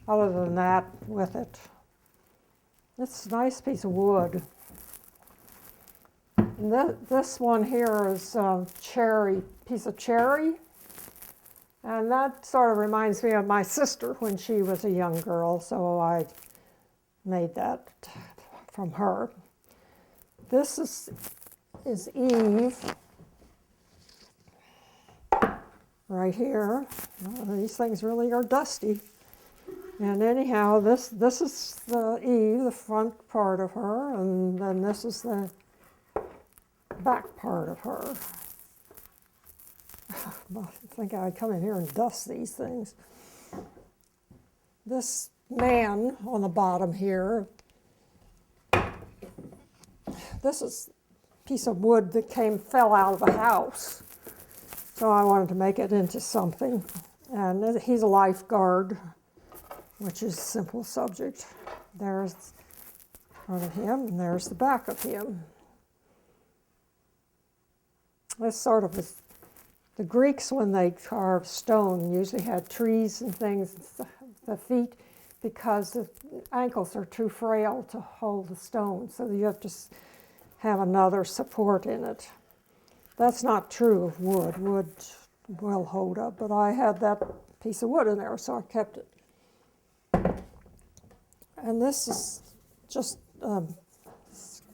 other than that with it. It's a nice piece of wood. And this one here is piece of cherry. And that sort of reminds me of my sister when she was a young girl, so I made that from her. This is Eve, right here. These things really are dusty. And anyhow, this is the Eve, the front part of her, and then this is the back part of her. I think I'd come in here and dust these things. This man on the bottom here, this is a piece of wood that fell out of a house. So I wanted to make it into something. And he's a lifeguard, which is a simple subject. There's the front of him, and there's the back of him. This sort of is, the Greeks, when they carved stone, usually had trees and things, the feet, because the ankles are too frail to hold the stone, so you have to have another support in it. That's not true of wood. Wood will hold up, but I had that piece of wood in there, so I kept it. And this is just a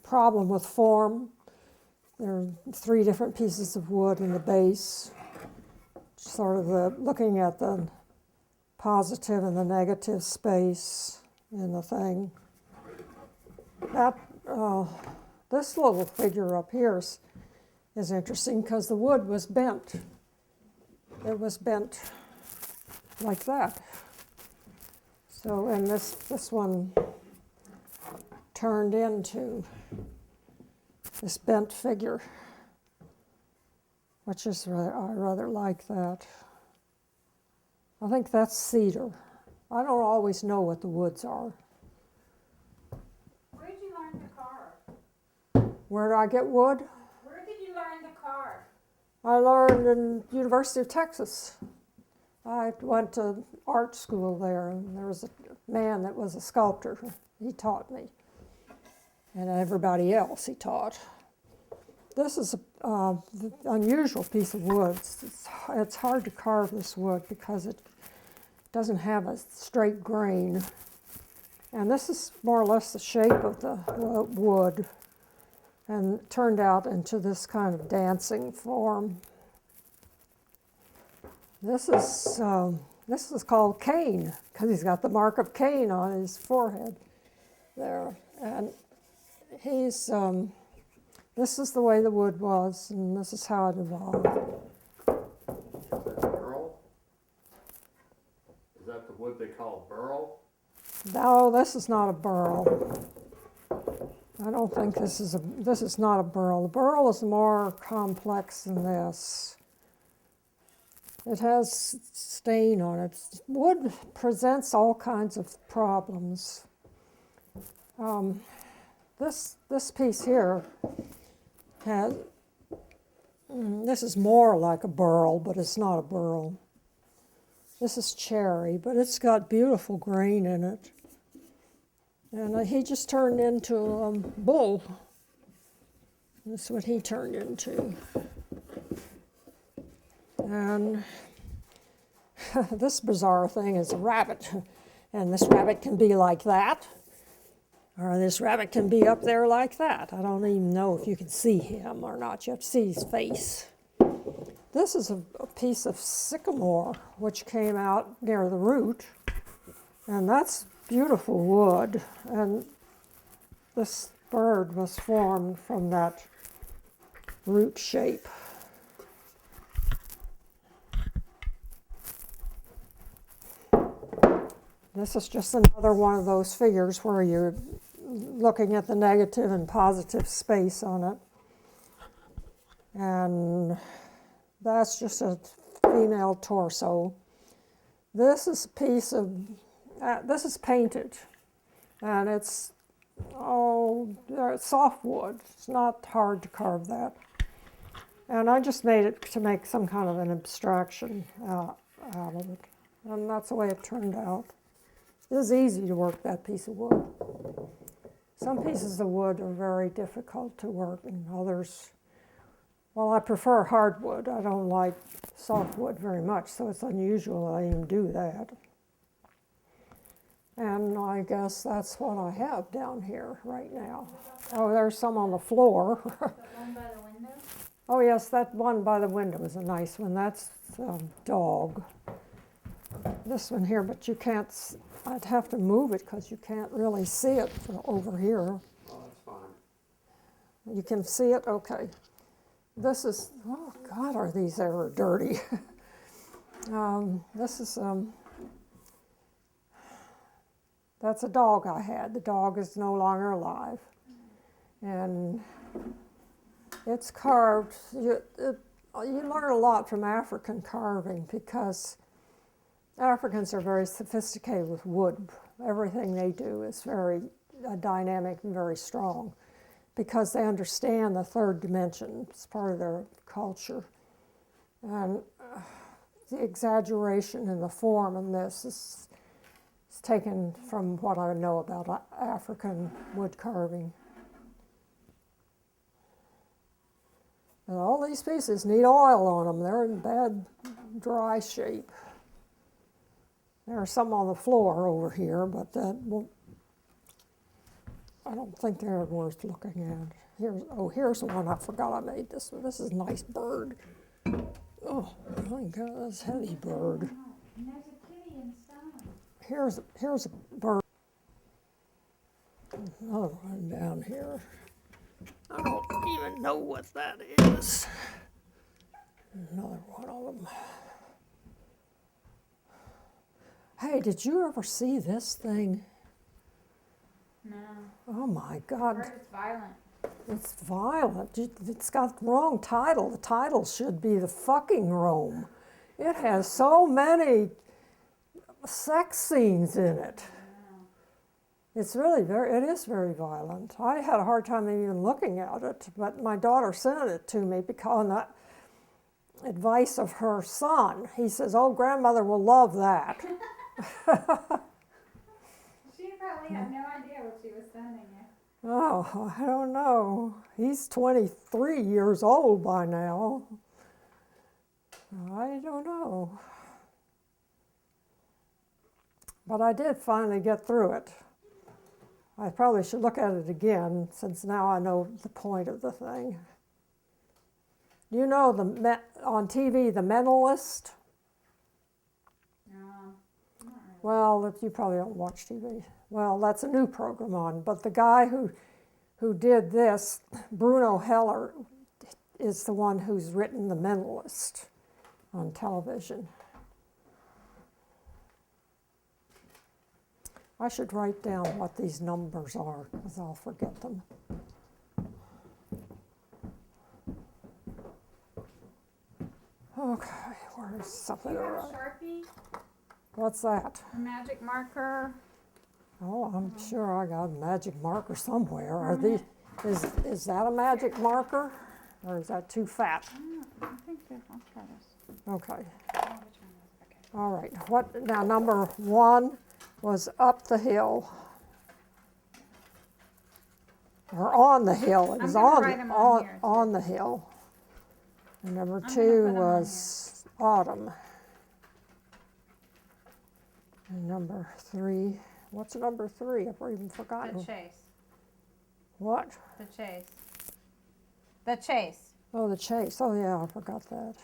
problem with form. There are 3 different pieces of wood in the base, sort of looking at the positive and the negative space in the thing. This little figure up here is interesting because the wood was bent. It was bent like that. So, and this one turned into this bent figure, which is I rather like that. I think that's cedar. I don't always know what the woods are. Where did you learn to carve? Where did I get wood? Where did you learn to carve? I learned in University of Texas. I went to art school there, and there was a man that was a sculptor. He taught me, and everybody else he taught. This is an unusual piece of wood. It's hard to carve this wood because it doesn't have a straight grain. And this is more or less the shape of the wood, and it turned out into this kind of dancing form. This is called Cain, because he's got the mark of Cain on his forehead there. And he's, this is the way the wood was, and this is how it evolved. Is that burl? Is that the wood they call burl? No, this is not a burl. I don't think this is not a burl. The burl is more complex than this. It has stain on it. Wood presents all kinds of problems. This piece here has, this is more like a burl, but it's not a burl. This is cherry, but it's got beautiful grain in it. And he just turned into a bull. That's what he turned into. And this bizarre thing is a rabbit. And this rabbit can be like that, or this rabbit can be up there like that. I don't even know if you can see him or not. You have to see his face. This is a piece of sycamore, which came out near the root. And that's beautiful wood. And this bird was formed from that root shape. This is just another one of those figures where you're looking at the negative and positive space on it. And that's just a female torso. This is a piece of, this is painted, and it's softwood. It's not hard to carve that. And I just made it to make some kind of an abstraction out of it. And that's the way it turned out. It is easy to work that piece of wood. Some pieces of wood are very difficult to work, and others, well, I prefer hardwood. I don't like softwood very much, so it's unusual I even do that. And I guess that's what I have down here right now. Oh, there's some on the floor. The one by the window? Oh, yes, that one by the window is a nice one. That's a dog. This one here, but you can't, I'd have to move it because you can't really see it from over here. Oh, that's fine. You can see it? Okay. This is, oh God, are these ever dirty? This is, that's a dog I had. The dog is no longer alive. And it's carved. You learn a lot from African carving because Africans are very sophisticated with wood. Everything they do is very dynamic and very strong because they understand the third dimension. It's part of their culture. And the exaggeration in the form in this is taken from what I know about African wood carving. And all these pieces need oil on them. They're in bad, dry shape. There are some on the floor over here, but I don't think they're worth looking at. Here's one I forgot I made this one. This is a nice bird. Oh my God, that's a heavy bird. And there's a kitty inside. Here's a bird. Another one down here. I don't even know what that is. Another one of them. Hey, did you ever see this thing? No. Oh my I God, heard it's violent. it's violent. It's got the wrong title. The title should be The Fucking Rome. It has so many sex scenes in it. It's really it is very violent. I had a hard time even looking at it, but my daughter sent it to me because on the advice of her son. He says, "Oh, grandmother will love that." She probably had no idea what she was sending you. Oh, I don't know. He's 23 years old by now. I don't know. But I did finally get through it. I probably should look at it again since now I know the point of the thing. You know on TV, The Mentalist? No. Not really. Well, you probably don't watch TV. Well, that's a new program on. But the guy who did this, Bruno Heller, is the one who's written The Mentalist on television. I should write down what these numbers are because I'll forget them. Okay, where's Do something you to have a write? Sharpie? What's that? A magic marker? Oh, I'm sure I got a magic marker somewhere. Are these? Is that a magic marker, or is that too fat? I think I'll try this. Okay. Oh, which one is it? Okay. All right. What now? Number 1 was up the hill, or on the hill. It I'm was gonna on write 'em on here, too. on the hill. And number gonna 2 put 'em on was autumn. And number 3. What's number 3? I've even forgotten. The chase. What? The chase. The chase. Oh, the chase. Oh, yeah, I forgot that.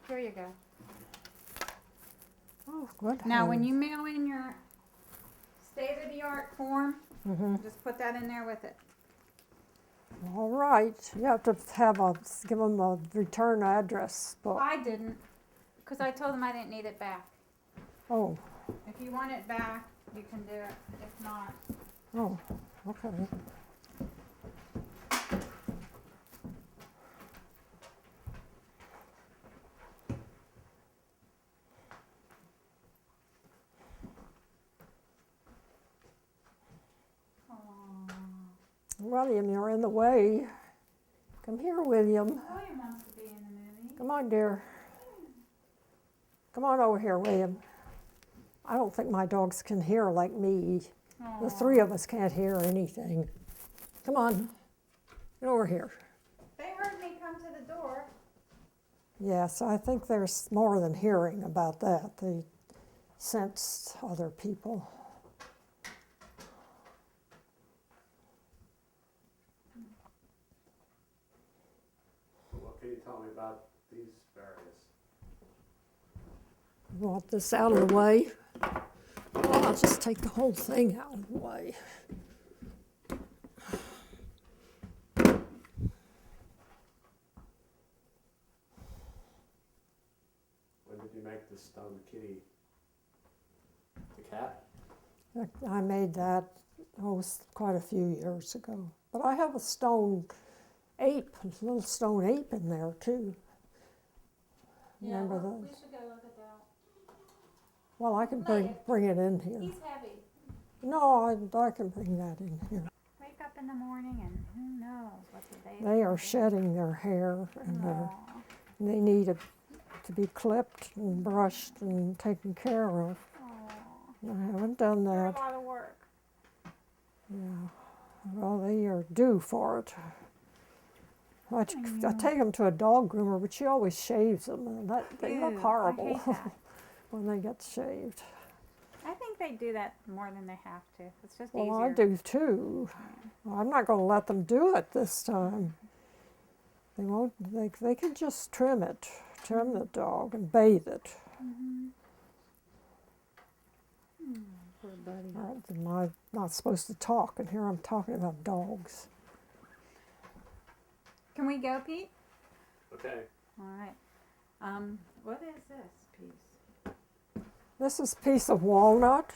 Here you go. Oh, good. Now, when heavens. you mail in your state-of-the-art form, Mhm. just put that in there with it. All right. You have to give them a return address book. I didn't, because I told them I didn't need it back. Oh, If you want it back, you can do it. If not, oh, okay. William, you're in the way. Come here, William. William wants to be in the movie. Come on, dear. Come on over here, William. I don't think my dogs can hear like me. The three of us can't hear anything. Come on, get over here. They heard me come to the door. Yes, I think there's more than hearing about that. They sense other people. What can you tell me about these various? You want this out of the way? Well, I'll just take the whole thing out of the way. When did you make the stone kitty? The cat? I made that, quite a few years ago. But I have a stone ape, a little stone ape in there too. Remember we those? should go look at that. Well, I can Later. bring it in here. He's heavy. No, I can bring that in here. Wake up in the morning and who knows what the day They are shedding their hair and they need to be clipped and brushed and taken care of. I haven't done They're a that. lot of work. Yeah. Well, they are due for it. I take them to a dog groomer, but she always shaves them, and they look Ew, horrible I hate that. when they get shaved. I think they do that more than they have to. It's just Well, easier. I do too. Well, I'm not going to let them do it this time. They won't. They can just trim the dog, and bathe it. Poor buddy. I'm not supposed to talk, and here I'm talking about dogs. Can we go, Pete? Okay. All right. What is this piece? This is a piece of walnut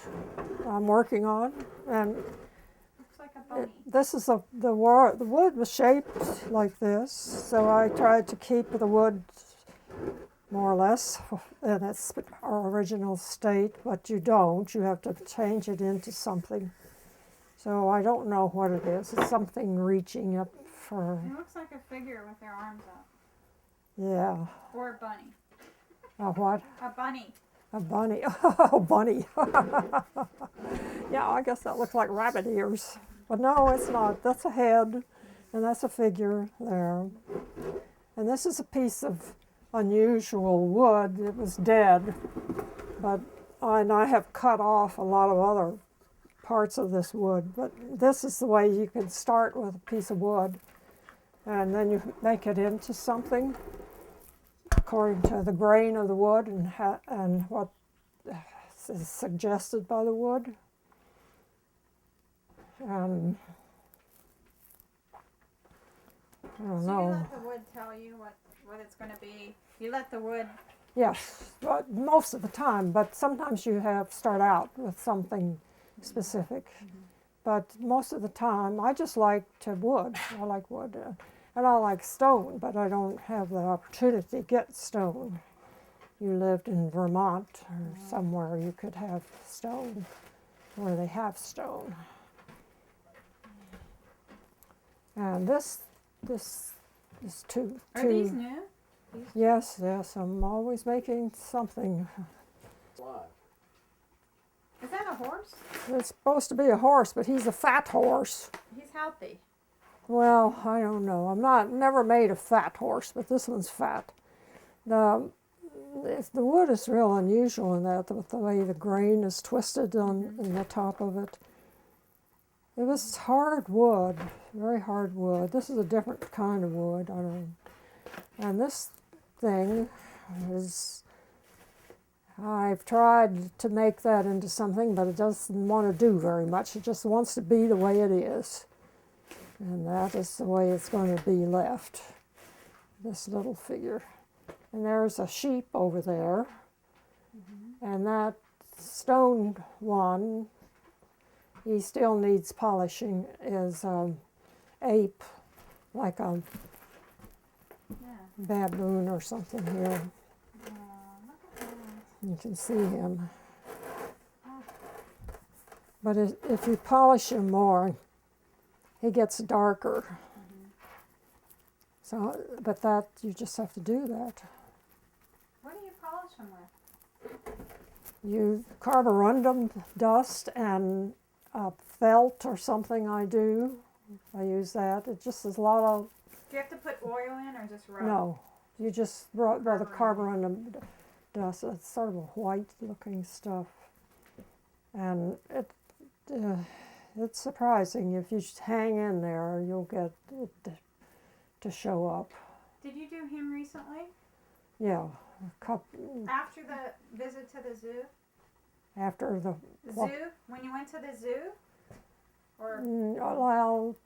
I'm working on, and Looks like a bunny. this is the wood was shaped like this, so I tried to keep the wood more or less in its original state, but you don't. You have to change it into something. So I don't know what it is. It's something reaching up for, It looks like a figure with their arms up. yeah. Or a bunny. A what? A bunny. A bunny. Oh, bunny. Yeah, I guess that looks like rabbit ears. But no, it's not. That's a head, and that's a figure there. And this is a piece of unusual wood. It was dead, and I have cut off a lot of other parts of this wood. But this is the way you can start with a piece of wood, and then you make it into something according to the grain of the wood and what is suggested by the wood. I don't So know. you let the wood tell you what it's going to be. You let the wood. Yes, most of the time, but sometimes you start out with something specific. But most of the time, I just like wood. I like wood. And I like stone, but I don't have the opportunity to get stone. You lived in Vermont or somewhere, you could have stone where they have stone. And this is two. Are these new? Yes, I'm always making something. Live. Is that a horse? It's supposed to be a horse, but he's a fat horse. He's healthy. Well, I don't know. Never made a fat horse, but this one's fat. The wood is real unusual in that, with the way the grain is twisted in the top of it. It was hard wood, very hard wood. This is a different kind of wood. And this thing is, I've tried to make that into something, but it doesn't want to do very much. It just wants to be the way it is. And that is the way it's going to be left, this little figure. And there's a sheep over there. And that stone one, he still needs polishing, is ape, like a baboon or something here. Look at that. You can see him. But if you polish him more, he gets darker. So, but you just have to do that. What do you polish them with? you carborundum dust and felt or something I do. I use that. It just is a lot of, Do you have to put oil in or just rub? no, you just rub the carborundum dust. It's sort of a white looking stuff. And it's surprising. If you just hang in there, you'll get it to show up. Did you do him recently? Yeah, After the visit to the zoo? after the Zoo? When you went to the zoo? Or well,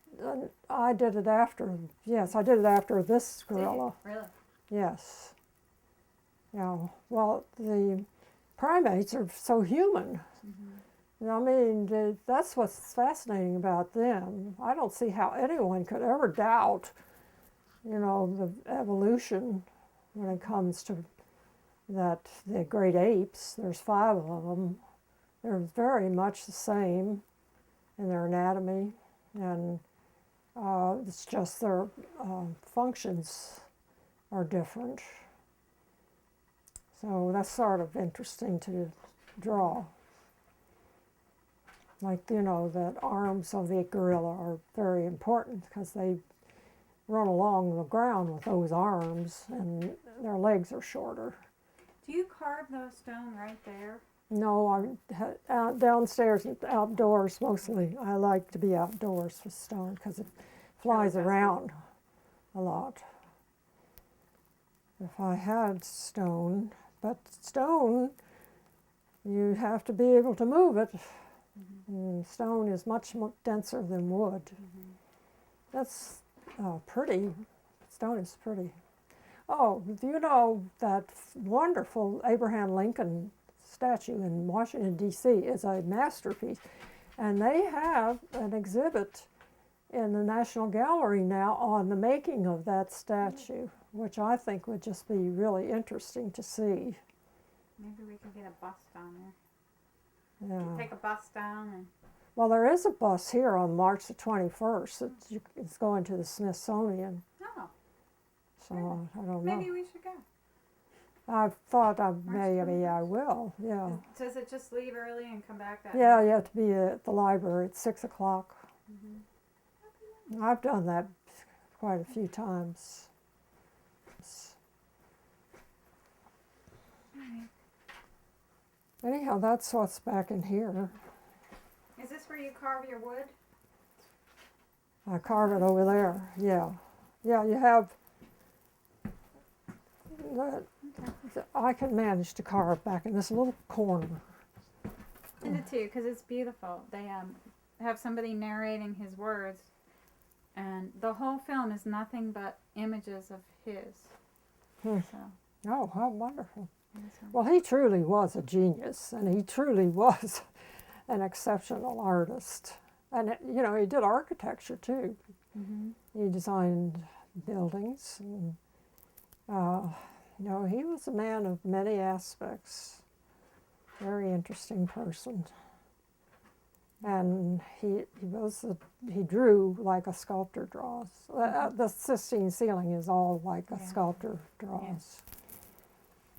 I did it after. Yes, I did it after this did you? gorilla. Really? Yes. Yeah. Well, the primates are so human. Mm-hmm. I mean, that's what's fascinating about them. I don't see how anyone could ever doubt, the evolution when it comes to that the great apes. There's 5 of them. They're very much the same in their anatomy, and it's just their functions are different. So that's sort of interesting to draw. Like, the arms of the gorilla are very important because they run along the ground with those arms, and their legs are shorter. Do you carve the stone right there? No, I'm out downstairs, outdoors mostly. I like to be outdoors with stone because it flies around a lot. If I had stone, but stone, you have to be able to move it. And stone is much more denser than wood. That's pretty. Stone is pretty. Oh, do you know that wonderful Abraham Lincoln statue in Washington, D.C. is a masterpiece? And they have an exhibit in the National Gallery now on the making of that statue, which I think would just be really interesting to see. Maybe we can get a bust down there. Yeah. Take a bus down and. Well, there is a bus here on March the 21st. It's going to the Smithsonian. Oh, So I don't know. maybe we should go. I thought March maybe I will. Yeah. Does it just leave early and come back that Yeah, night? you have to be at the library at 6 o'clock. I've done that quite a few times. Anyhow, that's what's back in here. Is this where you carve your wood? I carve it over there. Yeah. Yeah, you have. I can manage to carve back in this little corner. And it too, because it's beautiful. They have somebody narrating his words, and the whole film is nothing but images of his. So, Oh, how wonderful. that's Well, he truly was a genius, and he truly was an exceptional artist. And, he did architecture, too. He designed buildings. And, he was a man of many aspects. Very interesting person. And he drew like a sculptor draws. The Sistine ceiling is all like a sculptor draws.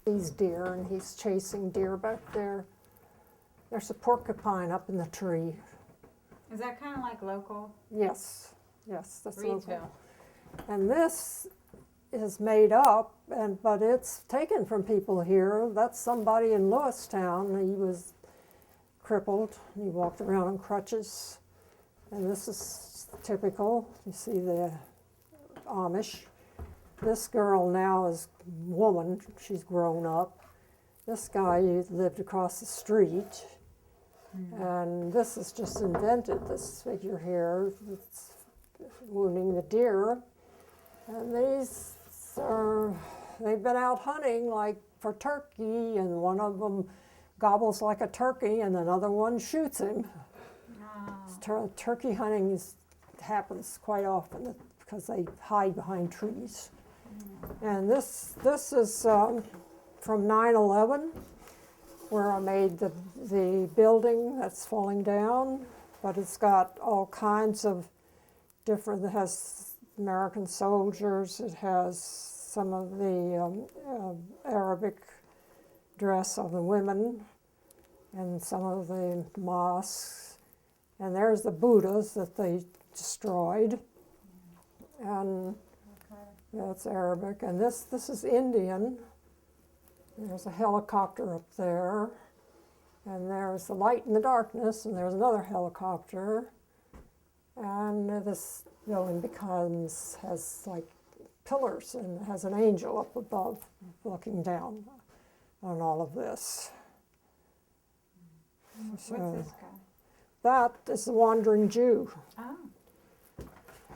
These deer, and he's chasing deer back there. There's a porcupine up in the tree. is that kind of like local? Yes, that's Reedsville. local. And this is made up, but it's taken from people here. That's somebody in Lewistown. He was crippled. He walked around on crutches. And this is typical. You see the Amish. This girl now is a woman. She's grown up. This guy lived across the street. And this is just invented, this figure here. It's wounding the deer. And they've been out hunting like for turkey, and one of them gobbles like a turkey and another one shoots him. Turkey hunting happens quite often because they hide behind trees. And this is from 9/11, where I made the building that's falling down, but it's got all kinds of different. It has American soldiers. It has some of the Arabic dress of the women. and some of the mosques. And there's the Buddhas that they destroyed. And that's Arabic. And this is Indian. There's a helicopter up there. And there's the light in the darkness, and there's another helicopter. And this building has like pillars and has an angel up above looking down on all of this. What's So this guy? that is the Wandering Jew Oh.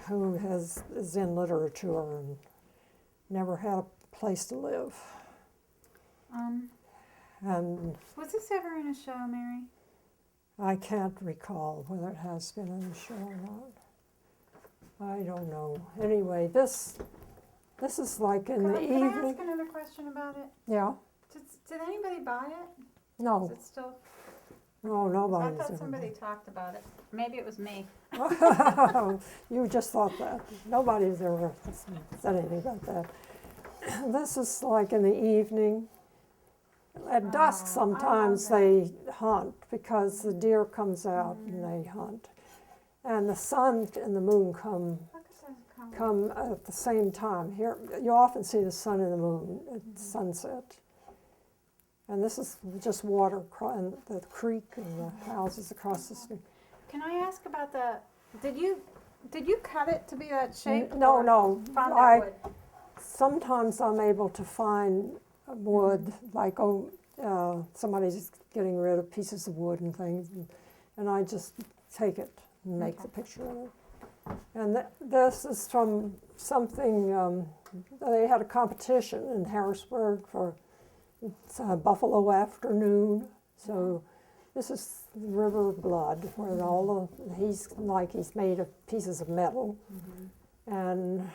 who is in literature and never had a place to live. And Was this ever in a show, Mary? I can't recall whether it has been in the show or not. I don't know. Anyway, this is like in the Can I evening. ask another question about it? Yeah. Did anybody buy it? No. Is it still? No, I nobody's thought ever somebody talked about it. Maybe it was me. You just thought that. Nobody's ever said anything about that. This is like in the evening. At dusk, Oh, sometimes I love they hunt because the deer comes out and they hunt. And the sun and the moon come Look at that color. at the same time. Here, you often see the sun and the moon at sunset. And this is just water, and the creek and the houses across the street. Can I ask about the? Did you cut it to be that shape? No, or no. Found that wood. Sometimes I'm able to find wood, like somebody's getting rid of pieces of wood and things, and I just take it and make the picture of it. And this is from something, they had a competition in Harrisburg for Buffalo Afternoon. So this is River Blood, where he's made of pieces of metal. And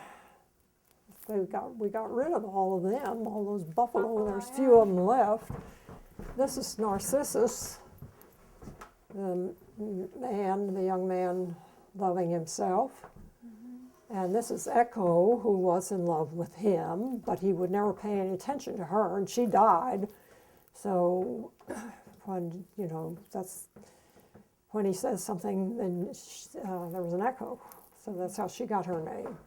we got rid of all of them, all those buffalo. There's few of them left. This is Narcissus, the young man loving himself. And this is Echo, who was in love with him, but he would never pay any attention to her, and she died. So when, that's when he says something, then there was an echo. So that's how she got her name.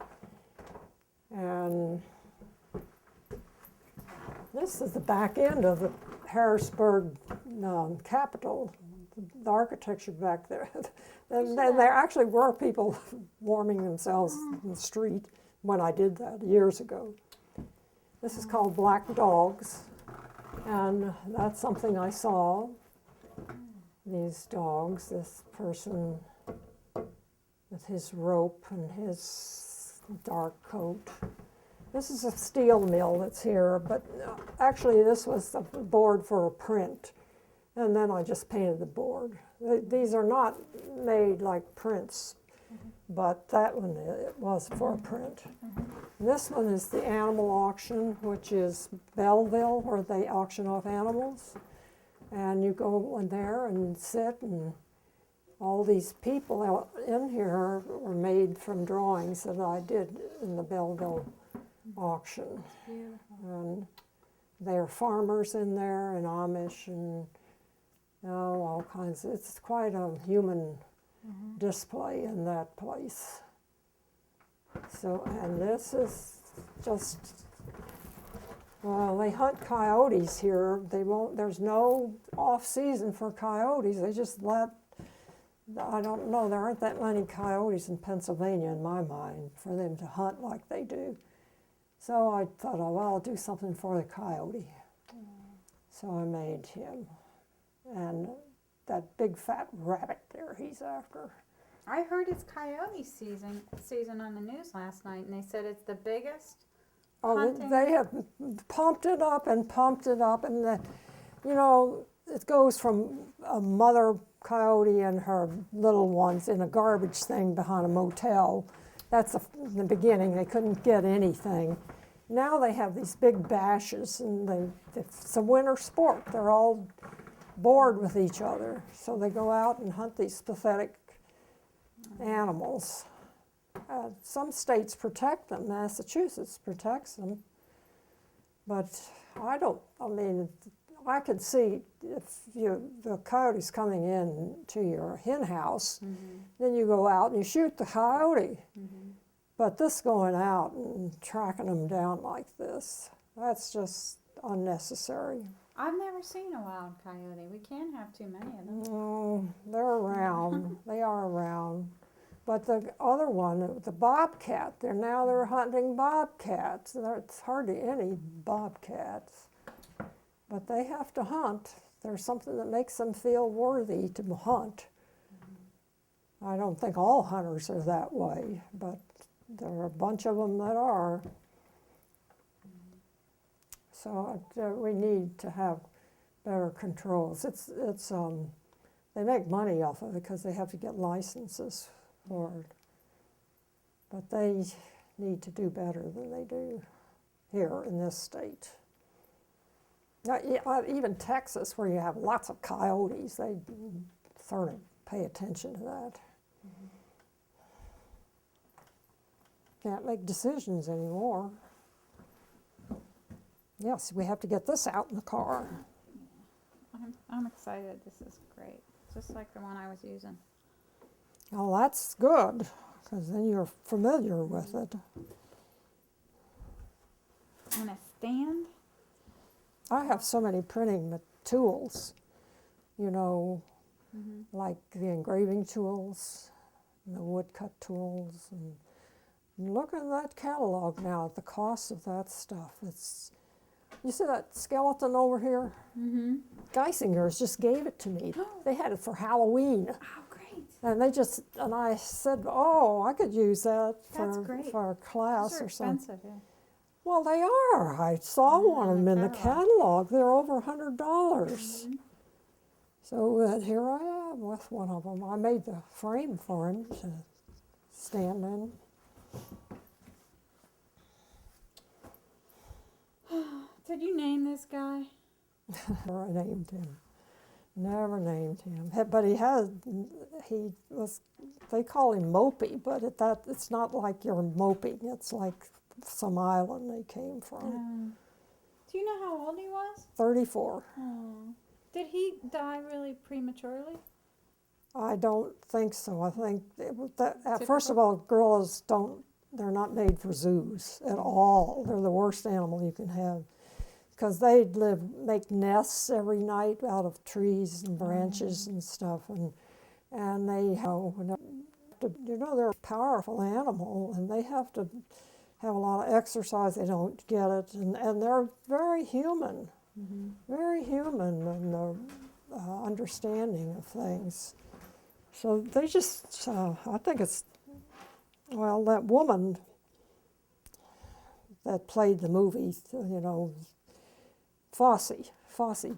And this is the back end of the Harrisburg Capitol, the architecture back there. And there actually were people warming themselves in the street when I did that years ago. This is called Black Dogs, and that's something I saw. These dogs, this person with his rope and his dark coat. This is a steel mill that's here, but actually this was a board for a print, and then I just painted the board. These are not made like prints, but that one it was for a print. This one is the animal auction, which is Belleville, where they auction off animals. And you go in there and sit, and all these people out in here were made from drawings that I did in the Belleville auction. And there are farmers in there and Amish and all kinds. It's quite a human display in that place. So, and this is just, well, they hunt coyotes here. There's no off season for coyotes. They just I don't know, there aren't that many coyotes in Pennsylvania in my mind for them to hunt like they do. So I thought, oh, well, I'll do something for the coyote. So I made him. And that big fat rabbit there he's after. I heard it's coyote season on the news last night, and they said it's the biggest. Oh, hunting. they have pumped it up, and it goes from a mother coyote and her little ones in a garbage thing behind a motel. That's in the beginning. They couldn't get anything. Now they have these big bashes, and it's a winter sport. They're all bored with each other, so they go out and hunt these pathetic animals. Some states protect them. Massachusetts protects them, but I could see if the coyote's coming in to your hen house, then you go out and you shoot the coyote. But this going out and tracking them down like this, that's just unnecessary. I've never seen a wild coyote. We can't have too many of them. Oh, they're around. They are around. But the other one, the bobcat, they're hunting bobcats. There's hardly any bobcats. But they have to hunt. There's something that makes them feel worthy to hunt. I don't think all hunters are that way, but there are a bunch of them that are. So we need to have better controls. They make money off of it because they have to get licenses for it. But they need to do better than they do here in this state. Now, even Texas, where you have lots of coyotes, they sort of pay attention to that. Can't make decisions anymore. Yes, we have to get this out in the car. I'm excited. This is great. Just like the one I was using. Oh, that's good, because then you're familiar with it. And a stand? I have so many printing tools, like the engraving tools, and the woodcut tools, and look at that catalog now at the cost of that stuff. You see that skeleton over here? Geisingers just gave it to me. They had it for Halloween. Oh, great. And I said, oh, I could use that for a class Those are or something. expensive, yeah. Well, they are. I saw one of them in the catalog. They're over $100. So here I am with one of them. I made the frame for him to stand in. Did you name this guy? Never named him. Never named him. But they call him Mopey, but it's not like you're moping. It's like some island they came from. Do you know how old he was? 34. Did he die really prematurely? I don't think so. I think first of all, gorillas they're not made for zoos at all. They're the worst animal you can have, because they make nests every night out of trees and branches and stuff, and they're a powerful animal, and they have to have a lot of exercise. They don't get it, and they're very human, very human in their understanding of things. So they just, I think that woman that played the movie,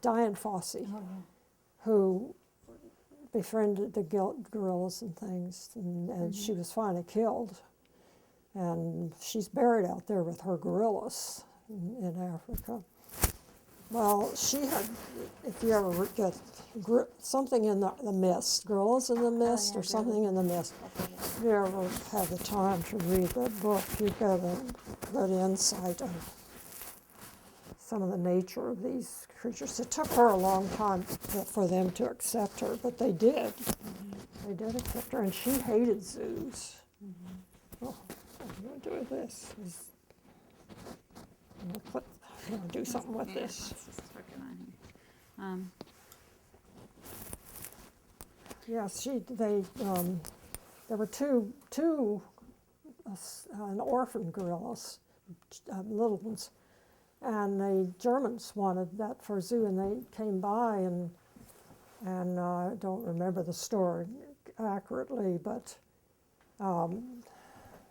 Diane Fossey, who befriended the gorillas and things, and she was finally killed. And she's buried out there with her gorillas in Africa. Well, she had, if you ever get something in the mist, Gorillas in the Mist, or something in the Mist, if you ever have the time to read that book, you get a good insight of some of the nature of these creatures. It took her a long time for them to accept her, but they did. They did accept her, and she hated zoos. Oh, what am I going to do with this? I'm going to do something with this. Let's just hook it on here. Yes, there were two an orphan gorillas, little ones, and the Germans wanted that for a zoo, and they came by, and I don't remember the story accurately, but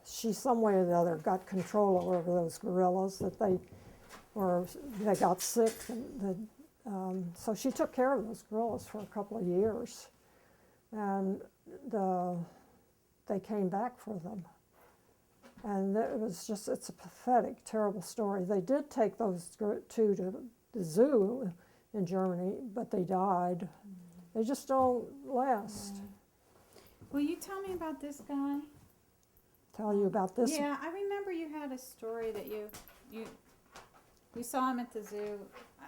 she some way or the other got control over those gorillas, that they got sick, and so she took care of those gorillas for a couple of years, and they came back for them. And it's a pathetic, terrible story. They did take those two to the zoo in Germany, but they died. They just don't last. Will you tell me about this guy? Tell you about this? Yeah, I remember you had a story that you saw him at the zoo.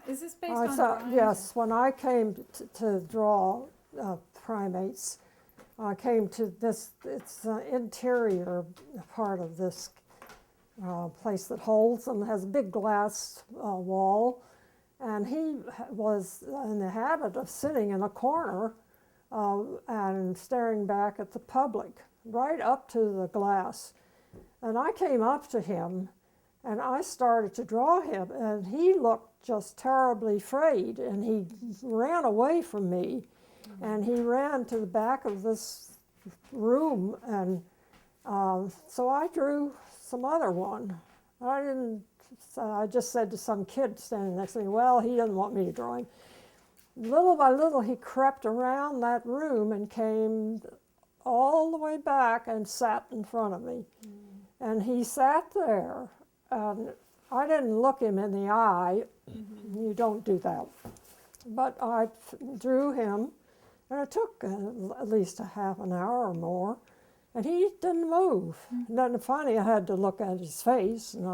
Is this based on So, drawings? yes, when I came to draw primates, I came to this, it's the interior part of this place that holds them, has a big glass wall, and he was in the habit of sitting in a corner and staring back at the public, right up to the glass. And I came up to him, and I started to draw him, and he looked just terribly afraid, and he ran away from me, and he ran to the back of this room, and so I drew some other one. I just said to some kid standing next to me, well, he doesn't want me to draw him. Little by little, he crept around that room and came all the way back and sat in front of me. And he sat there, and I didn't look him in the eye. You don't do that. But I drew him, and it took at least a half an hour or more, and he didn't move. And then finally I had to look at his face, and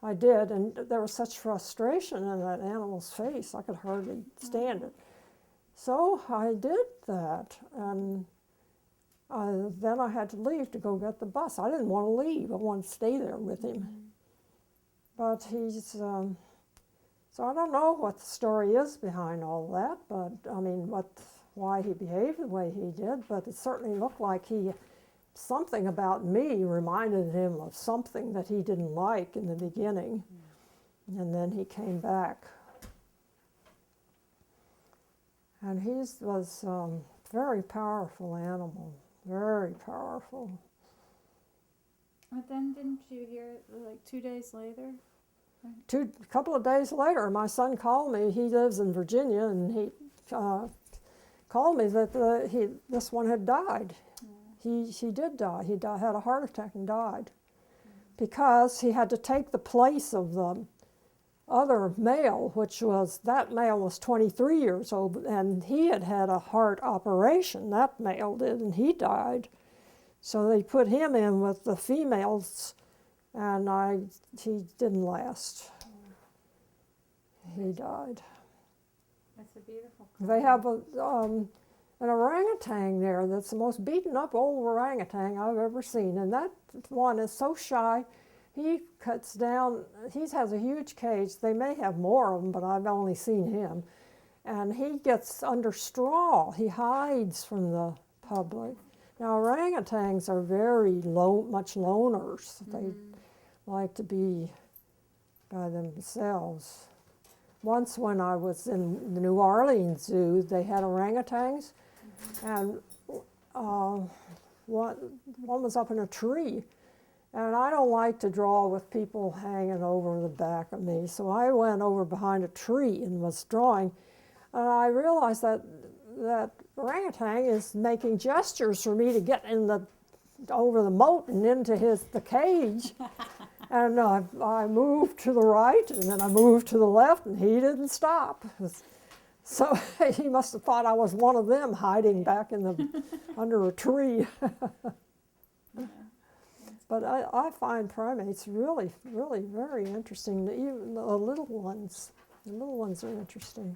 I did, and there was such frustration in that animal's face, I could hardly stand it. So I did that, and then I had to leave to go get the bus. I didn't want to leave. I wanted to stay there with him. But he's, so I don't know what the story is behind all that, but I mean, why he behaved the way he did, but it certainly looked like something about me reminded him of something that he didn't like in the beginning, and then he came back. And he was a very powerful animal, very powerful. But then didn't you hear like 2 days later? A couple of days later, my son called me. He lives in Virginia, and he called me that this one had died. He did die. He had a heart attack and died because he had to take the place of the other male, that male was 23 years old, and he had had a heart operation. That male did, and he died. So they put him in with the females, and he didn't last. He died. That's a beautiful. They have an orangutan there that's the most beaten up old orangutan I've ever seen, and that one is so shy. He cuts down, he has a huge cage. They may have more of them, but I've only seen him. And he gets under straw. He hides from the public. Now, orangutans are very much loners. They like to be by themselves. Once when I was in the New Orleans Zoo, they had orangutans, and one was up in a tree. And I don't like to draw with people hanging over the back of me, so I went over behind a tree and was drawing, and I realized that orangutan is making gestures for me to get over the moat and into the cage. And I moved to the right, and then I moved to the left, and he didn't stop. So he must have thought I was one of them hiding back under a tree. But I find primates really, really very interesting. Even the little ones. The little ones are interesting.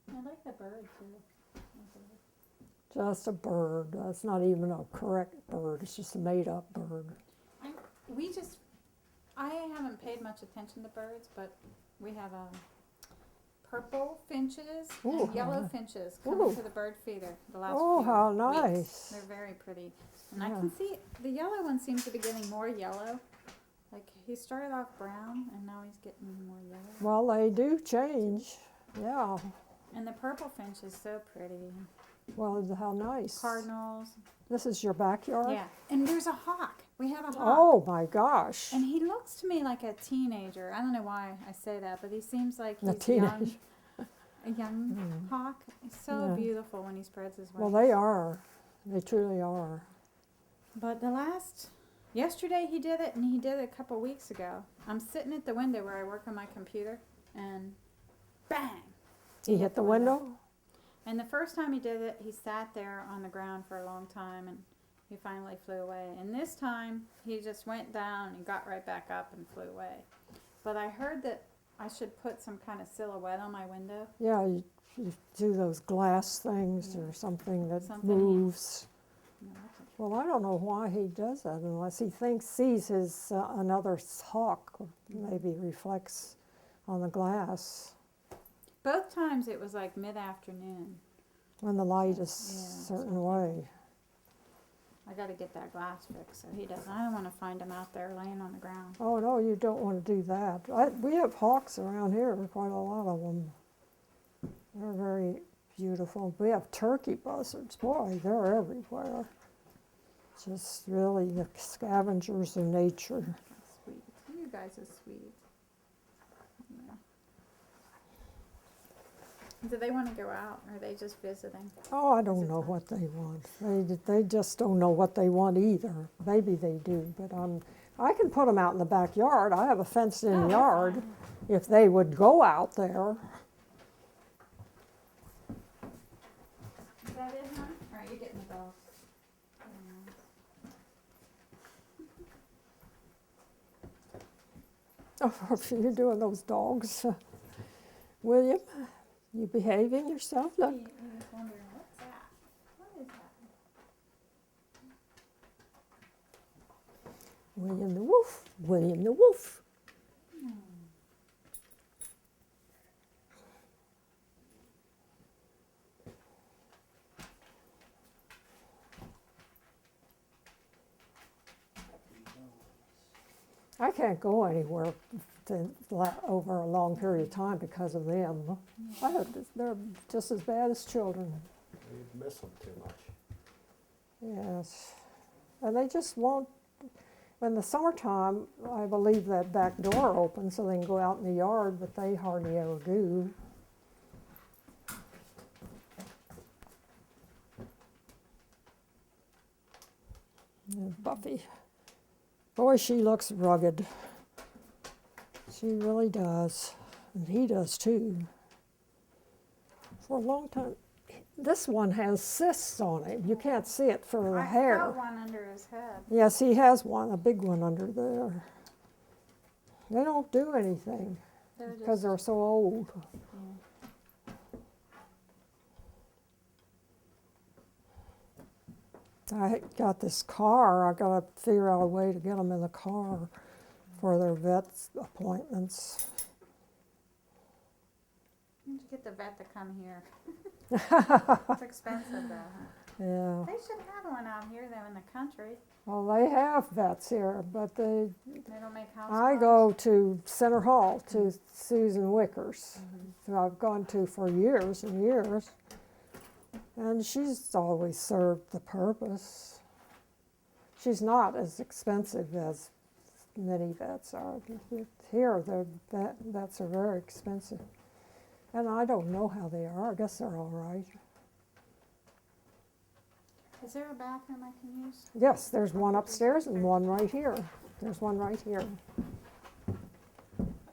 I like the bird too. Just a bird. That's not even a correct bird. It's just a made-up bird. I haven't paid much attention to birds, but we have purple finches and yellow finches coming to the bird feeder the last few how weeks. nice. They're very pretty. And I can see the yellow one seems to be getting more yellow. Like he started off brown and now he's getting more yellow. Well, they do change. Yeah. And the purple finch is so pretty. Well, how nice. Cardinals. This is your backyard? Yeah. And there's a hawk. We have a hawk. Oh my gosh. And he looks to me like a teenager. I don't know why I say that, but he seems like A he's teenager. a young hawk. He's so beautiful when he spreads his wings. Well, they are. They truly are. But yesterday he did it, and he did it a couple weeks ago. I'm sitting at the window where I work on my computer, and bang! He hit the window? And the first time he did it, he sat there on the ground for a long time, and he finally flew away. And this time, he just went down and got right back up and flew away. But I heard that I should put some kind of silhouette on my window. Yeah, you do those glass things or something that Something. moves. No, that's okay. Well, I don't know why he does that unless he sees his another hawk maybe reflects on the glass Both times it was like mid-afternoon. when the light is a Yeah, certain something. way. I got to get that glass fixed so he doesn't. I don't want to find him out there laying on the ground. Oh, no, you don't want to do that. We have hawks around here, quite a lot of them. They're very beautiful. We have turkey buzzards. Boy, they're everywhere. Just really the scavengers of nature. That's sweet. You guys are sweet. Yeah. Do they want to go out, or are they just visiting? Oh, I don't know what they want. They just don't know what they want either. Maybe they do, but I can put them out in the backyard. I have a fenced-in Oh, yard. fine. If they would go out there. Is that it, huh? Or are you getting the dogs? Oh, you're doing those dogs. William, you behaving yourself? Look. He was wondering, what's that? What is that? William the wolf. William the wolf. I can't go anywhere over a long period of time because of them. They're just as bad as children. You miss them too much. Yes. And they just won't. In the summertime, I believe that back door opens so they can go out in the yard, but they hardly ever do. And Buffy. Boy, she looks rugged. She really does. And he does too. For a long time. This one has cysts on it. You can't see it for the I hair. got one under his head. Yes, he has one, a big one under there. They don't do anything They're because just, they're so old. I got this car. I got to figure out a way to get them in the car for their vet appointments. You should get the vet to come here. It's expensive though. Huh? Yeah. They should have one out here though in the country. Well, they have vets here, but They don't make house I calls? go to Center Hall to Susan Wicker's, who I've gone to for years and years. And she's always served the purpose. She's not as expensive as many vets are. Here, the vets are very expensive. And I don't know how they are. I guess they're all right. Is there a bathroom I can use? Yes, there's one upstairs and one right here. There's one right here.